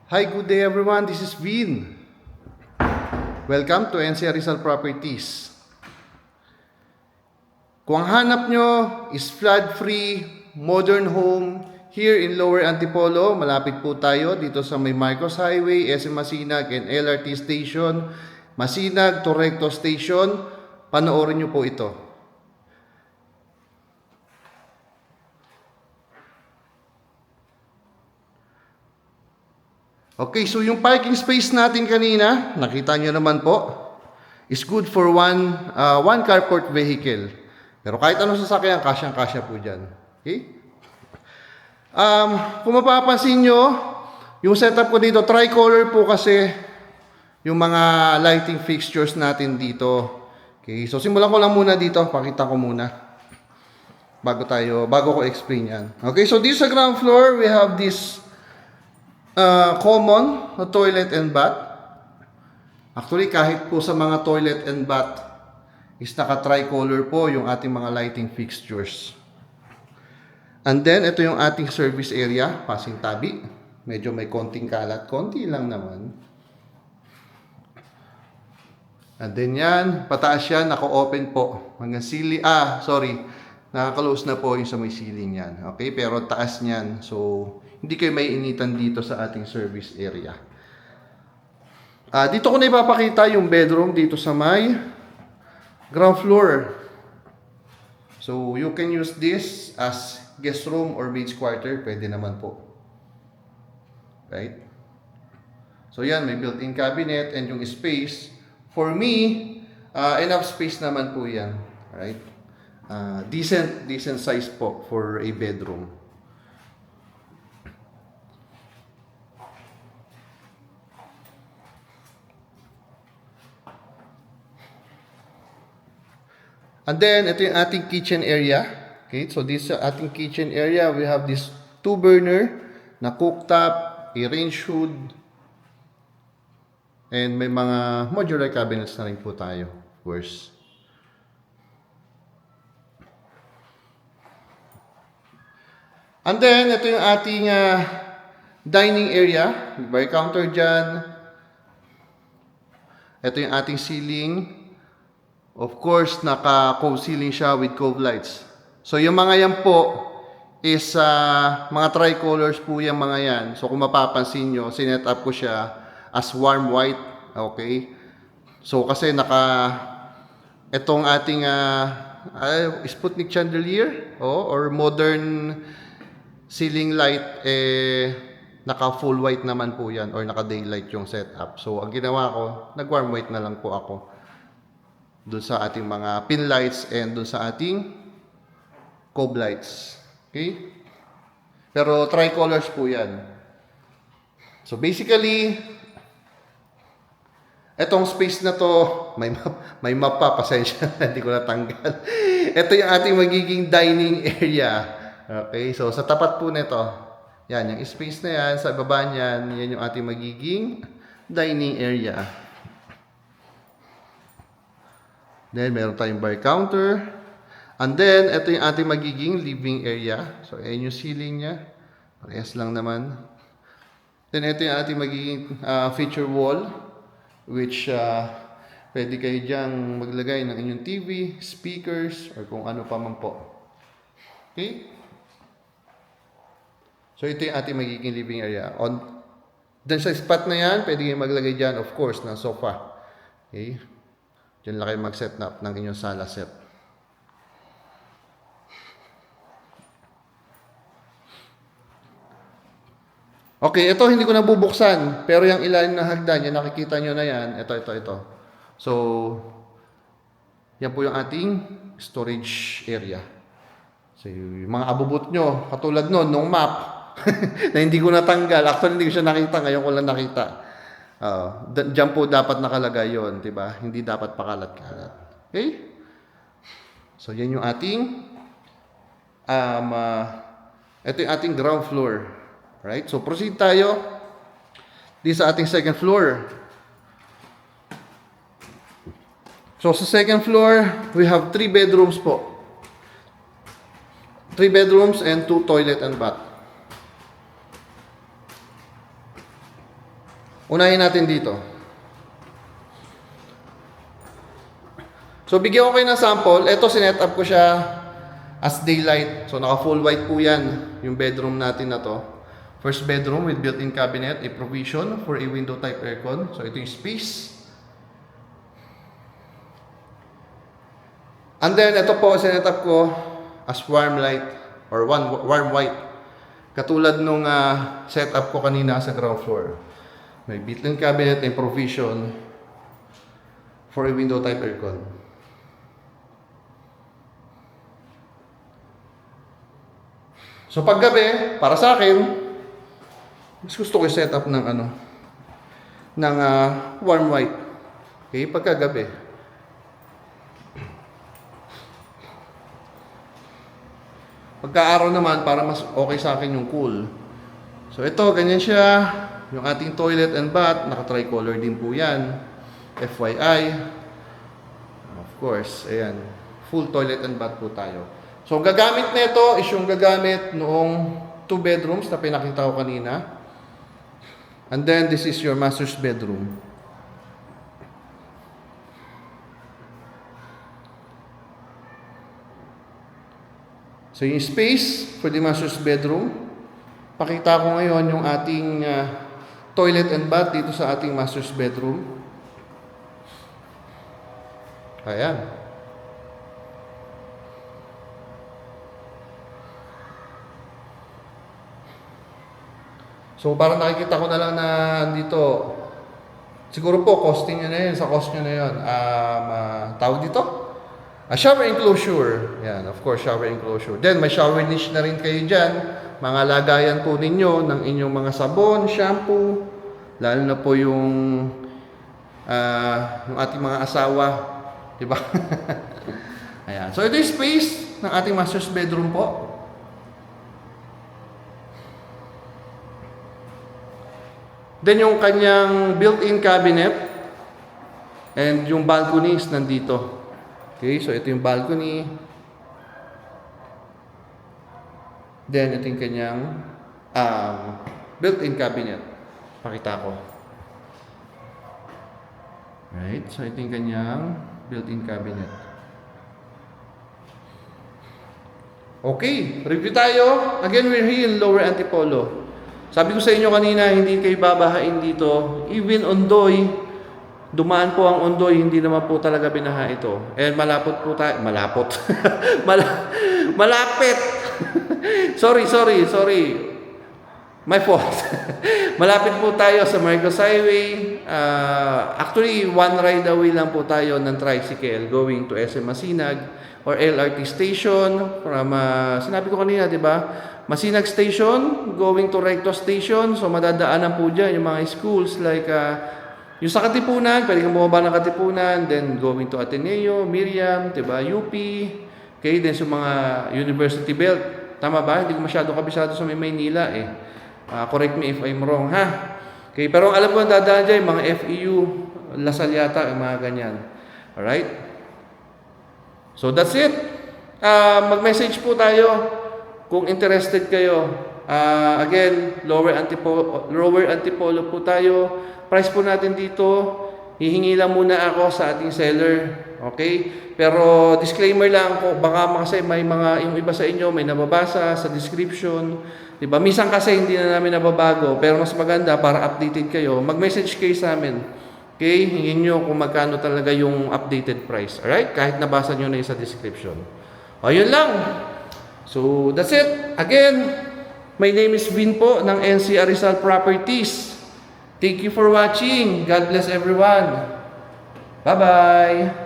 Hi, good day everyone. This is Vin. Welcome to NCR Rizal Properties. Kung ang hanap nyo is flood-free, modern home here in Lower Antipolo, malapit po tayo dito sa may Marcos Highway, SM Masinag and LRT Station, Masinag to Recto Station, panoorin nyo po ito. Okay, so yung parking space natin kanina, nakita nyo naman po, is good for one carport vehicle. Pero kahit anong sasakyan, kasyang-kasya po dyan. Okay? Kung mapapansin nyo, yung setup ko dito, tricolor po kasi yung mga lighting fixtures natin dito. Okay, so simulan ko lang muna dito, pakita ko muna. Bago ko explain yan. Okay, so dito sa ground floor, we have this common na toilet and bath. Actually, kahit po sa mga toilet and bath is naka-tricolor po yung ating mga lighting fixtures. And then, ito yung ating service area, passing tabi. Medyo may konting kalat, konti lang naman. And then yan, pataas yan, naka-open po. Hanggang ceiling, naka-close na po yung sa may ceiling yan. Okay, pero taas niyan. So, hindi kayo may initan dito sa ating service area. Dito ko na ipapakita yung bedroom dito sa may ground floor. So, you can use this as guest room or maid's quarter. Pwede naman po. Right? So, yan. May built-in cabinet and yung space. For me, enough space naman po yan. Right? Decent size po for a bedroom. And then, ito yung ating kitchen area. Okay, so this ating kitchen area, we have this 2-burner na cooktop, a range hood, and may mga modular cabinets na rin po tayo, of course. And then, ito yung ating dining area. May bar counter dyan. Ito yung ating ceiling. Of course, naka-cove ceiling siya with cove lights. So, yung mga yan po is mga tricolors po yung mga yan. So, kung mapapansin nyo, sinet up ko siya as warm white. Okay? So, kasi itong ating Sputnik chandelier or modern ceiling light, naka-full white naman po yan or naka-daylight yung setup. So, ang ginawa ko, nag-warm white na lang po ako doon sa ating mga pin lights and doon sa ating cove lights. Okay? Pero tricolors po yan. So basically, etong space na to, may map pa, pasensya, hindi ko natanggal. Ito yung ating magiging dining area. Okay? So sa tapat po nito, yan, yung space na yan, sa baba niyan, yan yung ating magiging dining area. Then, meron tayong bar counter. And then, ito yung ating magiging living area. So, ayan yung ceiling niya. Parehas lang naman. Then, ito yung ating magiging feature wall. Which, pwede kayo dyang maglagay ng inyong TV, speakers, or kung ano pa man po. Okay? So, ito yung ating magiging living area. Then, sa spot na yan, pwede kayo maglagay dyan, of course, ng sofa. Okay? Diyan lang kayo mag-set up ng inyong sala set. Okay, ito hindi ko nabubuksan. Pero yung ilalim ng hagdan, yan nakikita nyo na yan. Ito. So, yan po yung ating storage area. So, yung mga abubot nyo, katulad nun, nung map, na hindi ko natanggal. Actually, hindi ko siya nakita. Ngayon ko lang nakita. Diyan po dapat nakalagay yon, diba? Hindi dapat pakalat-kalat. Okay? So, yan yung ating ito yung ating ground floor. Right? So, proceed tayo dito sa ating second floor. So, sa second floor, we have 3 bedrooms po. 3 bedrooms and 2 toilet and bath. Unahin natin dito. So, bigyan ko kayo ng sample. Ito, sinet up ko siya as daylight. So, naka full white po yan, yung bedroom natin na to. First bedroom with built-in cabinet, a provision for a window type aircon. So, ito yung space. And then, ito po, sinet up ko as warm light or warm white. Katulad nung setup ko kanina sa ground floor. May built-in cabinet and provision for a window type aircon. So paggabi, para sa akin, mas gusto ko i-set up ng warm white. Okay, pagkagabi. Pagka-araw naman, para mas okay sa akin yung cool. So ito, ganyan siya. Yung ating toilet and bath, naka-tricolor din po yan. FYI. Of course, ayan. Full toilet and bath po tayo. So, gagamit nito is yung gagamit noong 2 bedrooms na pinakita ko kanina. And then, this is your master's bedroom. So, yung space for the master's bedroom. Pakita ko ngayon yung ating toilet and bath dito sa ating master's bedroom. Ayan. So, parang nakikita ko na lang na dito, siguro po, costing nyo na yun, sa cost nyo na yun. Tawag dito? Shower enclosure. Yan, of course, shower enclosure. Then, may shower niche na rin kayo dyan. Mga lagayan po ninyo ng inyong mga sabon, shampoo, lalo na po yung ating mga asawa. Diba? Ayan. So, ito yung space ng ating master's bedroom po. Then yung kanyang built-in cabinet and yung balconies nandito. Okay, so ito yung balcony. Then ito yung kanyang built-in cabinet. Pakita ko. Right, so ito yung kanyang built-in cabinet. Okay, review tayo. Again, we're here in Lower Antipolo. Sabi ko sa inyo kanina, hindi kayo babahain dito. Even Ondoy, dumaan po ang Ondoy, hindi naman po talaga binaha ito. And malapot po tayo. Malapot. Malapit. sorry. My fault. Malapit po tayo sa Marcos Highway. Actually, one ride away lang po tayo ng tricycle going to SM Masinag or LRT station. From, sinabi ko kanina, di ba? Masinag Station, going to Recto Station. So, madadaanan po dyan yung mga schools like yung sa Katipunan, pwede kang bumaba ng Katipunan, then going to Ateneo, Miriam, diba, UP, okay, then sa mga University Belt. Tama ba? Hindi ko masyado kabisado sa Maynila eh. Correct me if I'm wrong, ha? Okay, pero alam ko ang dadaan dyan, mga FEU, Lasal yata, mga ganyan. Alright? So, that's it. Mag-message po tayo. Kung interested kayo, again, Lower Antipolo po tayo. Price po natin dito, hihingi lang muna ako sa ating seller. Okay? Pero disclaimer lang po, baka kasi may mga, yung iba sa inyo, may nababasa sa description. Diba? Minsan kasi hindi na namin nababago, pero mas maganda para updated kayo. Mag-message kayo sa amin. Okay? Hingin nyo kung magkano talaga yung updated price. Alright? Kahit nabasa nyo na yung sa description. O, yun lang. So, that's it. Again, my name is Vin po ng NCR Rizal Properties. Thank you for watching. God bless everyone. Bye-bye.